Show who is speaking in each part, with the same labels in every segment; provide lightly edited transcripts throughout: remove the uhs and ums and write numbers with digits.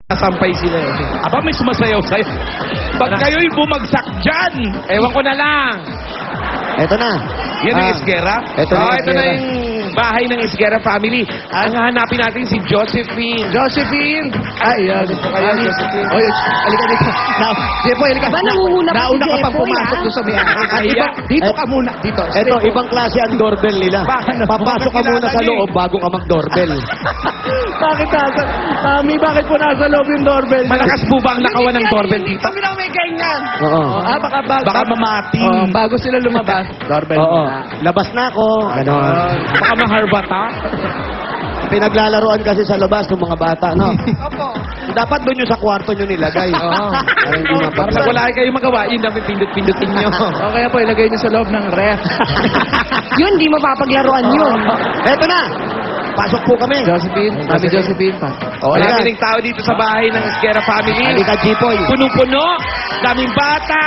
Speaker 1: Sampay sila eh. Aba, may sumasayaw sa'yo. Pag kayo'y bumagsak dyan, ewan ko na lang.
Speaker 2: Eto na.
Speaker 1: Yan ang Esguerra?
Speaker 2: Ito na,
Speaker 1: Ito na yung bahay ng Esguerra family. Ang hanapin natin si Josephine.
Speaker 3: Josephine! Ay, yan. Ito kayo, Josephine. Oy, halika dito. Jepoy, halika.
Speaker 4: Ba, nangunguna pa si
Speaker 3: Nauna ka pang
Speaker 4: Jepoy,
Speaker 3: pumasok
Speaker 4: ah?
Speaker 3: doon sa may
Speaker 1: Nakakahiya.
Speaker 3: Dito ka muna. Dito.
Speaker 2: Eto, ibang klase ang doorbell nila. Papasok ka muna sa loob bago ka mag-doorbell.
Speaker 3: Bakit nasa... Mami, bakit po nasa loob yung doorbell?
Speaker 1: Malakas po ba ang nakawan ng doorbell dito?
Speaker 3: Kami lang may ganyan.
Speaker 2: Oo.
Speaker 1: Baka mamating.
Speaker 3: Bago sila lumabas. Doorbell
Speaker 2: Oo.
Speaker 3: muna.
Speaker 2: Labas na ako. Ganon.
Speaker 1: Baka maharbata.
Speaker 2: Pinaglalaroan kasi sa labas ng mga bata, no?
Speaker 3: Opo.
Speaker 2: Dapat doon yung sa kwarto nyo nilagay.
Speaker 1: Oo.
Speaker 2: Para hindi
Speaker 1: Para
Speaker 2: mapaglag.
Speaker 1: pag wala kayo magawa, yun ang pindot-pindutin nyo.
Speaker 3: O kaya po, ilagay niyo sa loob ng ref.
Speaker 4: Yun, di mapapaglaruan yun.
Speaker 2: Eto na! Pasok po kami.
Speaker 3: Josephine, Mami Josephine pa.
Speaker 1: O,
Speaker 2: Halika.
Speaker 1: marami ng tao dito sa bahay ng Esguerra family.
Speaker 2: Halika, Jipoy.
Speaker 1: Punong-puno, daming bata.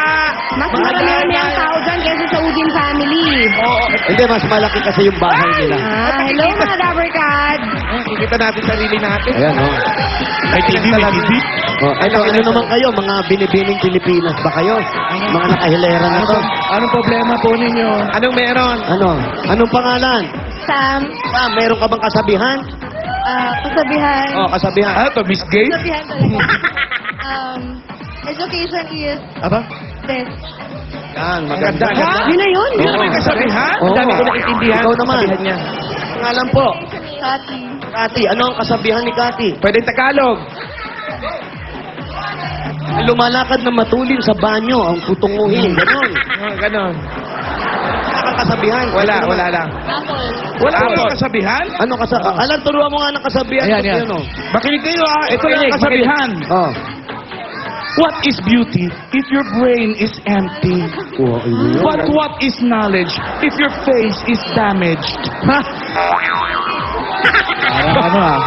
Speaker 4: Mas
Speaker 1: mga
Speaker 4: marami
Speaker 1: nanay.
Speaker 4: ang tao dyan kaysa sa Udin family.
Speaker 1: Oo.
Speaker 2: Hindi, mas malaki kasi yung bahay nila.
Speaker 4: Hello mga Dabarkad.
Speaker 1: Kikita natin sarili natin.
Speaker 2: Ayan, oh.
Speaker 1: May TV, may TV.
Speaker 2: Oh, ano naman kayo? Mga binibining Pilipinas ba kayo? Mga nakahilera na to.
Speaker 3: Anong problema po ninyo?
Speaker 1: Anong meron?
Speaker 2: Ano? Anong pangalan?
Speaker 4: Sam,
Speaker 2: Ah, meron ka bang kasabihan?
Speaker 4: kasabihan.
Speaker 2: Oh, kasabihan.
Speaker 1: Ah, to Miss Gay?
Speaker 4: Kasabihan talaga. Education is
Speaker 3: Aba?
Speaker 4: best.
Speaker 2: Yan, maganda.
Speaker 1: Maganda.
Speaker 4: Yun na yun.
Speaker 1: Yun ang may kasabihan?
Speaker 2: Oo.
Speaker 1: Ang dami ko naintindihan.
Speaker 2: Ikaw naman.
Speaker 1: Kasabihan niya.
Speaker 2: Pangalan po.
Speaker 4: Kati.
Speaker 2: Kati, ano ang kasabihan ni Kati?
Speaker 1: Pwede Tagalog.
Speaker 2: Lumalakad na matulin sa banyo ang tutunguhin. Ganon.
Speaker 1: Ganon.
Speaker 2: Wala kang kasabihan.
Speaker 1: Wala lang. Wala
Speaker 2: Apple.
Speaker 1: kang kasabihan?
Speaker 2: Ano Alan, turuan mo nga ng kasabihan.
Speaker 3: Ayan,
Speaker 2: Kasi
Speaker 3: yan.
Speaker 2: ano?
Speaker 1: Makinig kayo ah. Ito lang ang kasabihan.
Speaker 2: Oh.
Speaker 1: What is beauty if your brain is empty? But what is knowledge if your face is damaged? Ha?
Speaker 3: Ano ah?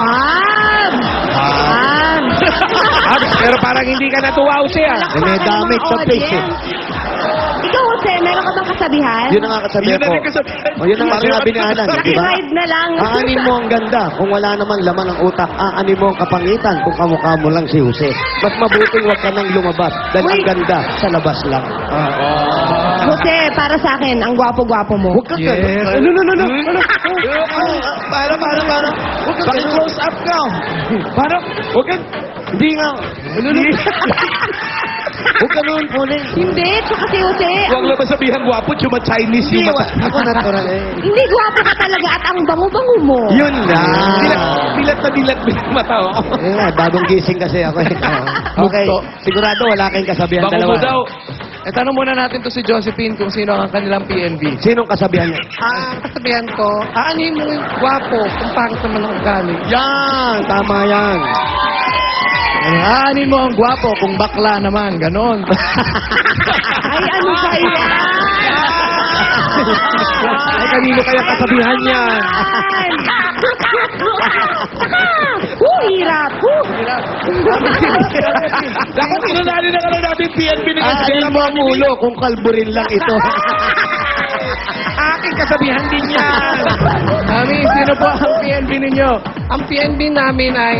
Speaker 1: Pero parang hindi ka natuwa siya.
Speaker 2: May damage sa face eh.
Speaker 4: Ikaw, Jose, meron ka bang kasabihan?
Speaker 2: Yun ang nga kasabihan ko. O, yun ang nga sinabi ni Alan. Di ba?
Speaker 4: Pakiride na lang.
Speaker 2: Aanin mo ang ganda kung wala namang laman ng utak. Aanin mo ang kapangitan kung kamukha mo lang si Jose. Mas mabuting huwag ka nang lumabas dahil ang
Speaker 4: Wait.
Speaker 2: ganda sa labas lang.
Speaker 4: Jose, para sa akin, ang gwapo-gwapo mo.
Speaker 2: Huwag ka
Speaker 3: Yes.
Speaker 2: ganun.
Speaker 1: Para. Huwag ka close up ka. Para. Huwag ka.
Speaker 2: Hindi nga. Huwag ka noon, Pauline.
Speaker 4: Hindi, tsaka si Jose.
Speaker 1: Huwag lang masabihan gwapo, tsuma Chinese
Speaker 2: Hindi,
Speaker 1: yung mata.
Speaker 2: ako natural eh.
Speaker 4: Hindi gwapo ka talaga at ang bango-bango mo.
Speaker 2: Yun lang.
Speaker 1: Dilat na dilat yung mata. Oh.
Speaker 2: Yun nga, bagong gising kasi ako eh. Okay, sigurado wala kayong kasabihan
Speaker 1: Bango
Speaker 2: dalawa.
Speaker 1: mo daw.
Speaker 3: Tanong muna natin to si Josephine kung sino ang kanilang PNB.
Speaker 2: Sinong kasabihan niya?
Speaker 3: Kasabihan ko, aanin mo yung gwapo kung pangit naman ang ugali.
Speaker 2: Yan! Tama yan.
Speaker 3: Aanin mo ang gwapo kung bakla naman, ganon.
Speaker 4: Ay, ano ba yan?
Speaker 1: Ay, kanino kaya kasabihan niya?
Speaker 4: Hirap.
Speaker 1: Dapat tinanali na ka na natin PNB ng
Speaker 2: Aanin mo ang ulo kung kalburin lang ito.
Speaker 1: Aking kasabihan din yan.
Speaker 3: Mami, sino po ang PNB ninyo? Ang PNB namin ay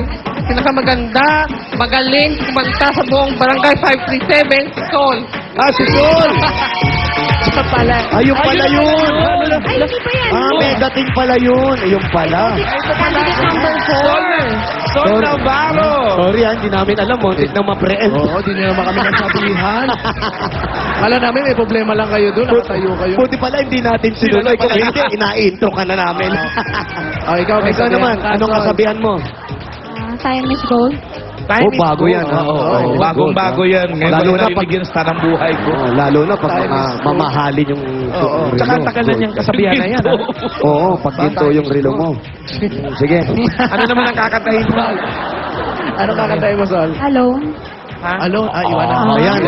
Speaker 3: pinakamaganda, magaling, kumanta sa buong barangay 537, Sol.
Speaker 2: Ah, si Sol!
Speaker 3: Siya pala.
Speaker 2: Ayun pala yun!
Speaker 4: Ay, hindi pa yan.
Speaker 2: Ah, may dating pala yun. Ayun pala.
Speaker 4: Candidate number 4.
Speaker 1: Sol Navarro.
Speaker 2: Sorry, hindi namin alam. Muntik na ma-preempt.
Speaker 3: Oo, di nyo naman kami nagsabihan. Kala namin may problema lang kayo doon, nakatayo kayo.
Speaker 2: Buti pala hindi natin sinuloy. Kung hindi, ina-intro ka na namin.
Speaker 3: Ikaw, may
Speaker 2: Ikaw naman, anong kasabihan mo?
Speaker 4: Time is gold.
Speaker 2: Oh, bago yan.
Speaker 1: Oo, bagong-bago yan. Ngayon
Speaker 2: Lalo
Speaker 1: ko
Speaker 2: na
Speaker 1: na
Speaker 2: pag-
Speaker 1: nabibigyan sa tanang buhay ko.
Speaker 2: Oh, lalo na pag mamahalin yung
Speaker 1: Oo.
Speaker 2: relo.
Speaker 1: Tsaka ang tagal na niyang kasabihan na yan.
Speaker 2: Oo, pag ginto yung relo mo. Sige.
Speaker 1: Ano naman ang kakantahin mo?
Speaker 3: Ano kakantayin mo, Sol?
Speaker 4: Hello.
Speaker 1: Ha?
Speaker 3: Alone? Iwan na.
Speaker 2: Oh, yan.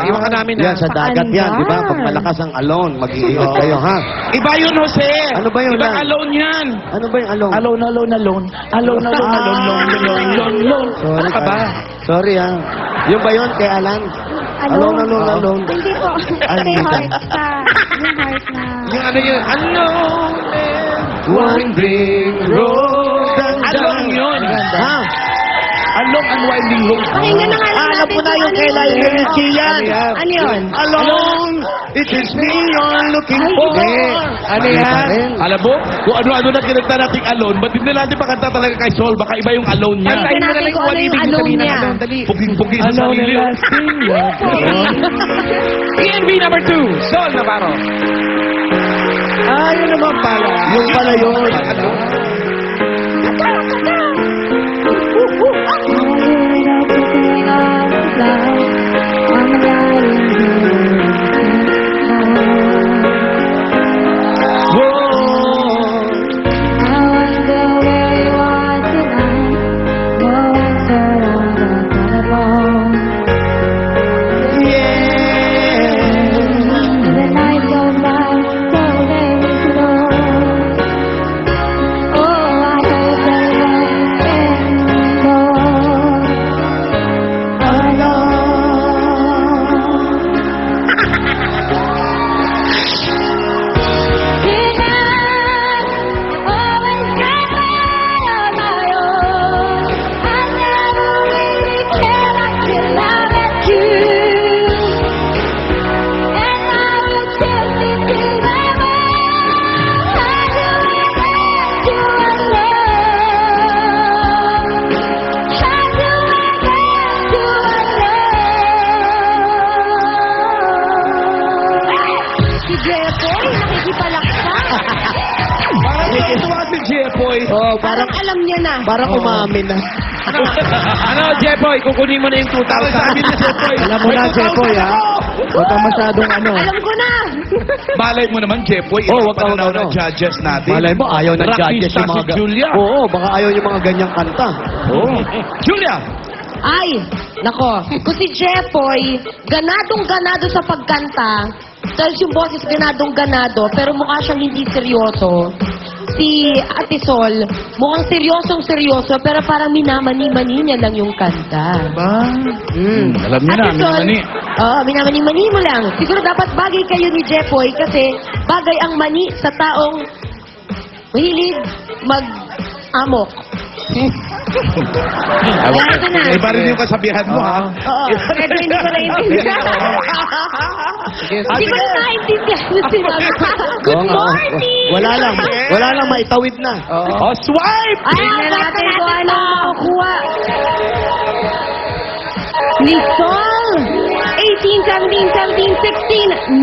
Speaker 1: Iwan ka namin,
Speaker 2: Yan,
Speaker 1: ha?
Speaker 2: sa dagat yan, di ba?
Speaker 4: Paandar.
Speaker 2: Pag malakas ang alone, mag-iingat kayo, ha?
Speaker 1: Iba yun, Jose.
Speaker 2: Ano ba yun,
Speaker 1: Ibang
Speaker 2: Dan?
Speaker 1: alone yan.
Speaker 2: Ano ba yung alone?
Speaker 1: Alone. Ano ka ba?
Speaker 2: Sorry, ha? Yung ba yun kay Alan? Alone.
Speaker 4: Hindi po.
Speaker 2: Ay,
Speaker 4: Kay
Speaker 2: hindi ka.
Speaker 4: heart sa... Yung heart na...
Speaker 1: Yung ano yun? Alone and wandering road. Alone yun.
Speaker 2: Ha?
Speaker 1: A long and winding road.
Speaker 4: Pakinggan na nga lang
Speaker 2: Alam ko
Speaker 4: natin
Speaker 2: na yung
Speaker 4: kung
Speaker 2: kay
Speaker 4: ano
Speaker 2: Lionel
Speaker 4: yun.
Speaker 2: Richie yan.
Speaker 4: Ano yun?
Speaker 2: Alone, it is me you're looking for.
Speaker 3: Ano yan?
Speaker 1: Alam mo, kung ano-ano na kinanta natin alone, ba't hindi natin pakanta talaga kay Sol? Baka iba yung alone niya.
Speaker 4: Pakinggan natin kung ano yung alone niya.
Speaker 1: Puging-pugi sa sarili. PNB number 2, Sol Navarro.
Speaker 2: Yun naman pala. Yung pala yun.
Speaker 4: Parang alam niya na.
Speaker 2: Parang umamin na.
Speaker 3: Ano, Jepoy, kukunin mo na yung 2,000.
Speaker 2: Alam mo na, Jepoy, ha? Huwag kang masyadong ano.
Speaker 4: Alam ko na.
Speaker 1: Malay mo naman, Jepoy,
Speaker 2: Oh,
Speaker 1: ito
Speaker 2: wag
Speaker 1: pa
Speaker 2: ka,
Speaker 1: na
Speaker 2: ano.
Speaker 1: ng judges natin.
Speaker 2: Malay mo, ayaw ng judges
Speaker 1: Rockista
Speaker 2: yung mga...
Speaker 1: si Julia.
Speaker 2: Oo, baka ayaw yung mga ganyang kanta. Oo.
Speaker 1: Julia!
Speaker 4: Ay, nako. Kung si Jepoy, ganadong-ganado sa pagkanta, dahil yung boses ganadong-ganado, pero mukha siyang hindi seryoso. Si Ate Sol, mukhang seryosong-seryoso, pero parang minamani-mani niya lang yung kanta.
Speaker 1: Alam niyo na,
Speaker 4: Ate Sol,
Speaker 1: minamani.
Speaker 4: Oo, minamani-mani mo lang. Siguro dapat bagay kayo ni Jepoy kasi bagay ang mani sa taong mahilig mag-amok. Ganito na.
Speaker 1: Iba rin yung kasabihan mo, ha?
Speaker 4: Oo, medyo hindi ko naiintindihan. Hindi ko na naiintindihan yung sinabi ko. Good
Speaker 2: Oo nga, oo.
Speaker 4: morning!
Speaker 2: Wala lang, maitawid na.
Speaker 1: Oh, swipe!
Speaker 4: Ay, tingnan natin kung ano makukuha. Ni Sol, 18, 17, 17,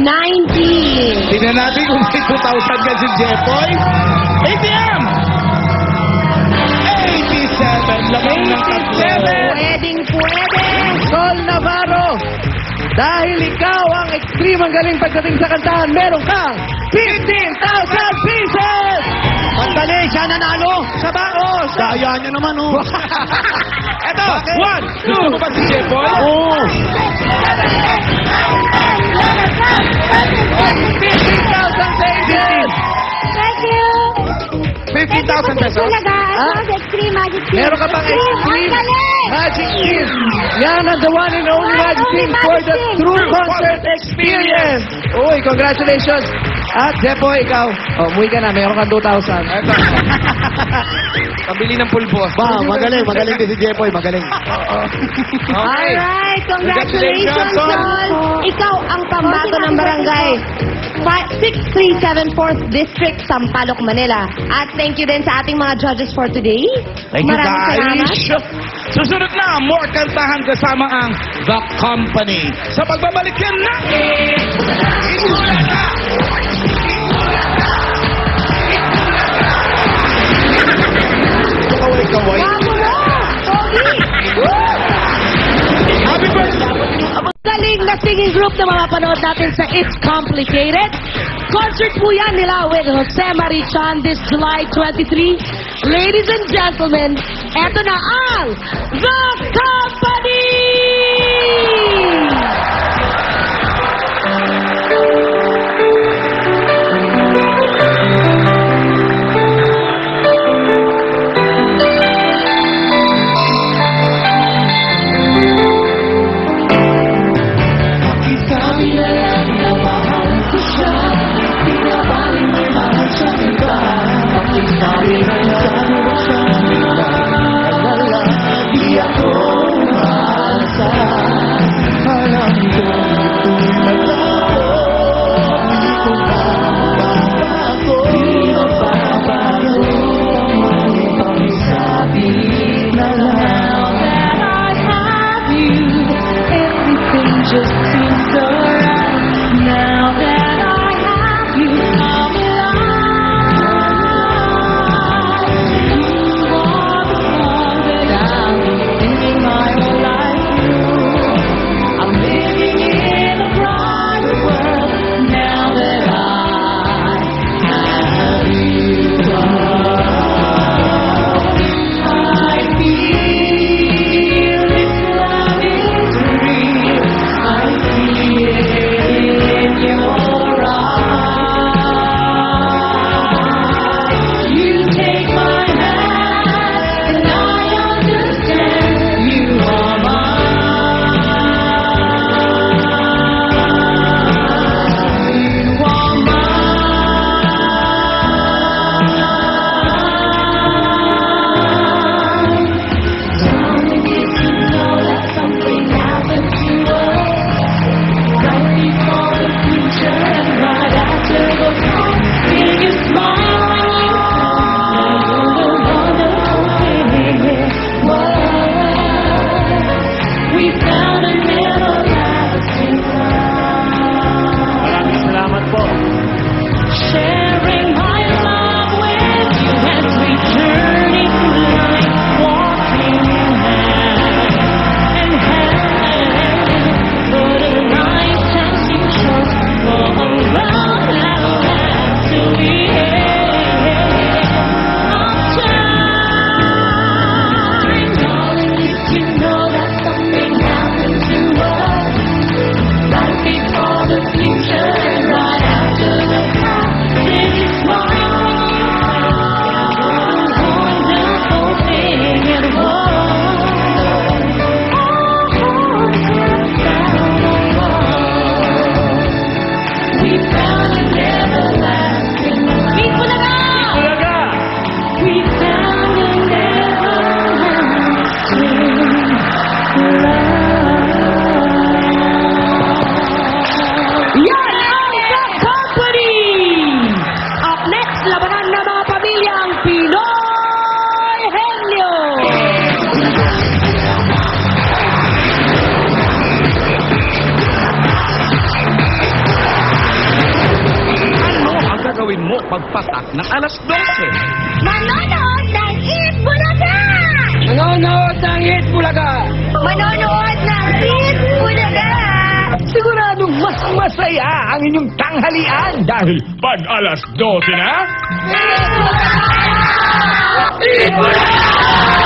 Speaker 4: 16, 19.
Speaker 1: Tingnan natin kung may 2,000 ka si Jepoy. ATM! 87, lamang ng tatlo.
Speaker 4: Pwede.
Speaker 3: Sol Navarro, dahil ikaw ang extreme ang galing pagdating sa kantahan, meron kang 15,000 pieces!
Speaker 2: Mandali, siya nanalo.
Speaker 3: Sa baos!
Speaker 2: Kaya niya naman, oh.
Speaker 1: Eto, 1, 2, ano ba si Jepoy?
Speaker 2: Oo.
Speaker 3: 15,000 pieces!
Speaker 4: Thank you.
Speaker 1: 50,000 pesos?
Speaker 3: Meron ka pang extreme magic keys. Yan ang the one and only magic keys for the true concert experience. Uy, congratulations. At Jepoy, ikaw, umuwi ka na. Meron kang 2,000.
Speaker 1: Eto. Pabili ng pulbos.
Speaker 2: Ba, magaling din si Jepoy, magaling.
Speaker 4: Alright, congratulations, Sol. Ikaw ang pambato ng barangay 6374th District, Sampaloc, Manila. At thank you din sa ating mga judges for today.
Speaker 1: Thank you,
Speaker 4: Maraming
Speaker 1: guys.
Speaker 4: salamat.
Speaker 1: Susunod na, more kantahan kasama ang The Company. Sa pagbabalik yan na! Kaway-kaway.
Speaker 4: Bago mo! Pogi!
Speaker 1: Happy birthday!
Speaker 4: Galing na singing group na mapapanood natin sa It's Complicated. Concert po yan nila with Jose Marichan this July 23. Ladies and gentlemen, eto na ang The Company!
Speaker 2: Di ako
Speaker 5: just seems so right now that I have you come alive. You are the one that I've been thinking my whole life through. I'm living in a brighter world now that I have you. I feel this love is real. I see it in your eyes. You take my hand and I understand you are mine. You are mine. Darling, did you know that something happened to us right before the future and right after the fall? Did you smile when you told me the wonderful thing it was? We found an everlasting love.
Speaker 3: Maraming salamat po.
Speaker 5: Sharing my love with you as we journey through life, walking hand in hand. For the lifetime seems short, for a road that lasts till the end of time. Darling, did you know that something happened to us right before the future and right after the past? Did you smile when you found what a wonderful thing it was? We found an everlasting love.
Speaker 3: Bulaga!
Speaker 5: We found an everlasting love. Yan ang The Company! Up next, labanan ng mga pamilyang Pinoy Henyo!
Speaker 1: Ano ang gagawin mo pagpatak ng alas 12?
Speaker 4: Manonood ng Eat Bulaga!
Speaker 3: Nanonood ng Hit Bulaga!
Speaker 4: Manonood ng Eat Bulaga!
Speaker 3: Siguradong mas masaya ang inyong tanghalian dahil pag alas 12 na...
Speaker 5: Eat Bulaga!